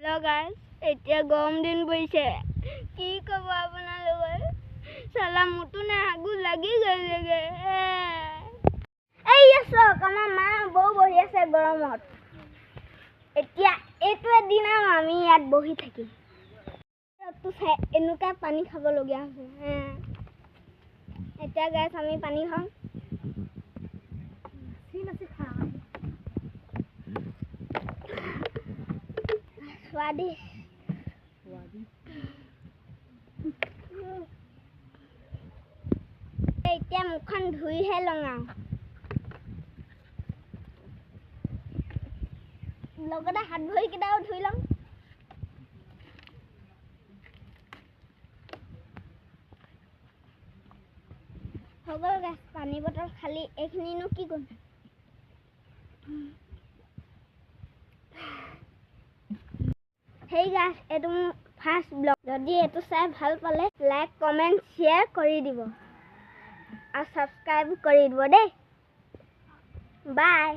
তো গাইস এতিয়া গৰম দিন পৰিছে কি কব আপোনালোকৰ সালা মুটু না আগু লাগি গলেগে এই চক আমাৰ মা বৌ বহি আছে গৰমত এতিয়া এইটোৱে দিন আমি ইয়াত বহি থাকিম তো এনেকুৱা পানী খাব লগিয়া আছে এতিয়া গাইস আমি পানী খাম स्वादी এতিয়া মুখখন ধুইহে লঙাও লগতে হাত ভৰি কেইটাও ধুই লম হ'ব গাইস পানী বটল খালি এইখিনিনো কি কৰিম Hey guys, এটা ফাৰ্স্ট ব্লগ যদি এটো চাই ভাল পালে লাইক কমেন্ট শেয়াৰ কৰি দিব আৰু সাবস্ক্ৰাইব কৰি দিব দেই বাই